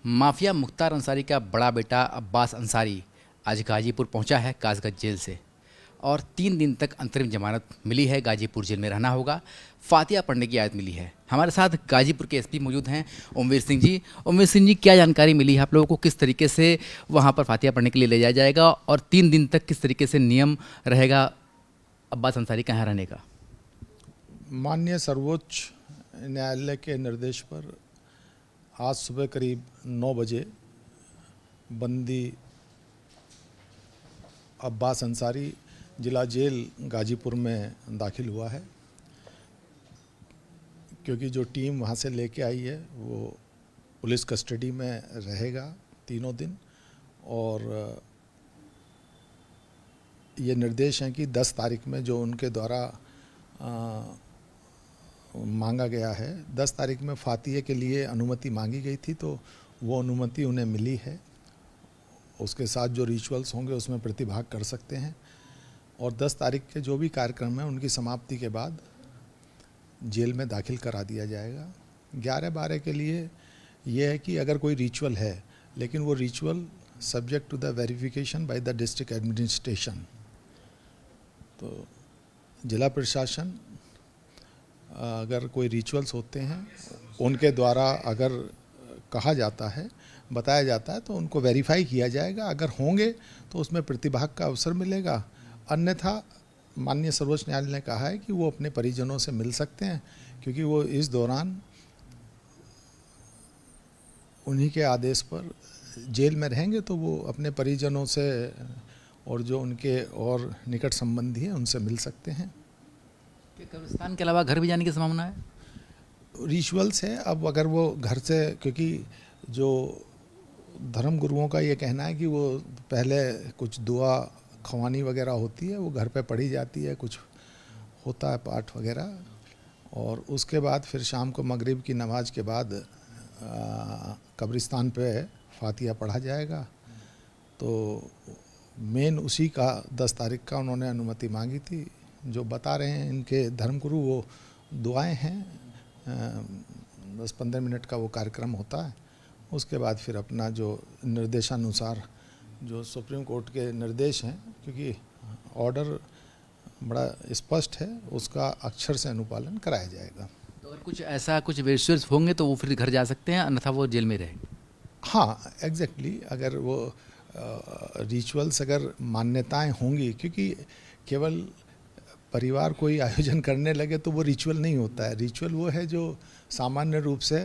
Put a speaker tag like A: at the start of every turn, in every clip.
A: Mafia Mukhtar Ansari का बड़ा बेटा अब्बास अंसारी आज गाजीपुर पहुंचा है कासगंज जेल से और 3 दिन तक अंतरिम जमानत मिली है। गाजीपुर जेल में रहना होगा, फातिहा पढ़ने की आयत मिली है। हमारे साथ गाजीपुर के एसपी मौजूद हैं ओमवीर सिंह जी। ओमवीर सिंह जी, क्या जानकारी मिली है आप लोगों को, किस तरीके से वहां पर फातिहा पढ़ने के लिए ले जाया जाएगा और 3 दिन तक किस तरीके से नियम रहेगा अब्बास अंसारी का यहाँ रहने का?
B: माननीय सर्वोच्च न्यायालय के निर्देश पर आज सुबह करीब 9 बजे बंदी अब्बास अंसारी जिला जेल गाजीपुर में दाखिल हुआ है, क्योंकि जो टीम वहाँ से लेके आई है वो पुलिस कस्टडी में रहेगा 3 दिन। और ये निर्देश हैं कि 10 तारीख में जो उनके द्वारा मांगा गया है, 10 तारीख में फातिहे के लिए अनुमति मांगी गई थी, तो वो अनुमति उन्हें मिली है। उसके साथ जो रिचुअल्स होंगे उसमें प्रतिभाग कर सकते हैं और 10 तारीख के जो भी कार्यक्रम हैं उनकी समाप्ति के बाद जेल में दाखिल करा दिया जाएगा। 11-12 के लिए ये है कि अगर कोई रिचुअल है, लेकिन वो ritual subject to the verification by the district administration, तो जिला प्रशासन अगर कोई रिचुअल्स होते हैं उनके द्वारा अगर कहा जाता है, बताया जाता है, तो उनको वेरीफाई किया जाएगा। अगर होंगे तो उसमें प्रतिभाग का अवसर मिलेगा, अन्यथा माननीय सर्वोच्च न्यायालय ने कहा है कि वो अपने परिजनों से मिल सकते हैं, क्योंकि वो इस दौरान उन्हीं के आदेश पर जेल में रहेंगे, तो वो अपने परिजनों से और जो उनके और निकट संबंधी हैं उनसे मिल सकते हैं।
A: कब्रिस्तान के अलावा घर भी जाने की संभावना है?
B: रिचुअल्स है, अब अगर वो घर से, क्योंकि जो धर्म गुरुओं का ये कहना है कि वो पहले कुछ दुआ ख्वानी वगैरह होती है, वो घर पे पढ़ी जाती है, कुछ होता है पाठ वगैरह, और उसके बाद फिर शाम को मगरिब की नमाज के बाद कब्रिस्तान पे फातिहा पढ़ा जाएगा। तो मेन उसी का 10 तारीख का उन्होंने अनुमति मांगी थी। जो बता रहे हैं इनके धर्मगुरु, वो दुआएं हैं, 10-15 मिनट का वो कार्यक्रम होता है। उसके बाद फिर अपना जो निर्देशानुसार जो सुप्रीम कोर्ट के निर्देश हैं, क्योंकि ऑर्डर बड़ा स्पष्ट है, उसका अक्षर से अनुपालन कराया जाएगा।
A: तो अगर कुछ ऐसा कुछ रिचुअल्स होंगे तो वो फिर घर जा सकते हैं, अन्यथा वो जेल में रहेंगे?
B: हाँ, एग्जैक्टली। अगर वो रिचुअल्स अगर मान्यताएं होंगी, क्योंकि केवल परिवार कोई आयोजन करने लगे तो वो रिचुअल नहीं होता है। रिचुअल वो है जो सामान्य रूप से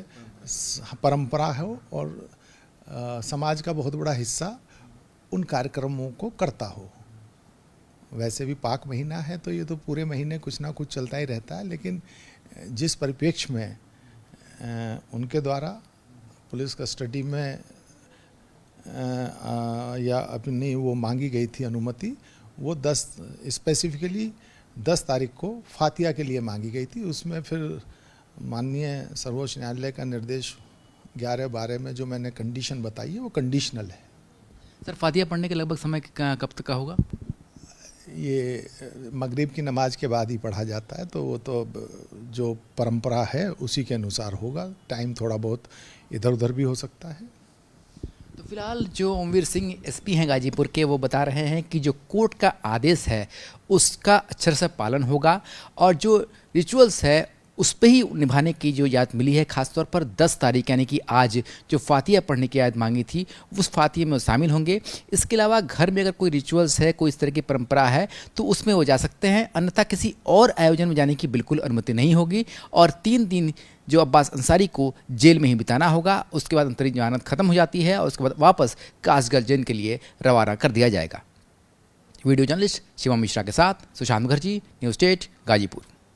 B: परंपरा हो और समाज का बहुत बड़ा हिस्सा उन कार्यक्रमों को करता हो। वैसे भी पाक महीना है तो ये तो पूरे महीने कुछ ना कुछ चलता ही रहता है, लेकिन जिस परिप्रेक्ष्य में उनके द्वारा पुलिस कस्टडी में या अपनी वो मांगी गई थी अनुमति, वो 10 स्पेसिफिकली 10 तारीख को फातिहा के लिए मांगी गई थी। उसमें फिर माननीय सर्वोच्च न्यायालय का निर्देश 11-12 में जो मैंने कंडीशन बताई है वो कंडीशनल है।
A: सर, फातिहा पढ़ने के लगभग समय कब तक का होगा?
B: ये मगरिब की नमाज के बाद ही पढ़ा जाता है, तो वो तो जो परंपरा है उसी के अनुसार होगा। टाइम थोड़ा बहुत इधर उधर भी हो सकता है।
A: तो फिलहाल जो ओमवीर सिंह एसपी हैं गाजीपुर के, वो बता रहे हैं कि जो कोर्ट का आदेश है उसका अक्षर से पालन होगा और जो रिचुअल्स है उस पर ही निभाने की जो याद मिली है। खासतौर पर 10 तारीख यानी कि आज जो फातिहा पढ़ने की याद मांगी थी उस फातिहा में वो शामिल होंगे। इसके अलावा घर में अगर कोई रिचुअल्स है, कोई इस तरह की परंपरा है तो उसमें वो जा सकते हैं, अन्यथा किसी और आयोजन में जाने की बिल्कुल अनुमति नहीं होगी। और 3 दिन जो अब्बास अंसारी को जेल में ही बिताना होगा, उसके बाद अंतरिम जमानत खत्म हो जाती है और उसके बाद वापस कासगंज जेल के लिए रवाना कर दिया जाएगा। वीडियो जर्नलिस्ट शिवम मिश्रा के साथ सुशांत मुखर्जी, न्यूज़ 8 गाजीपुर।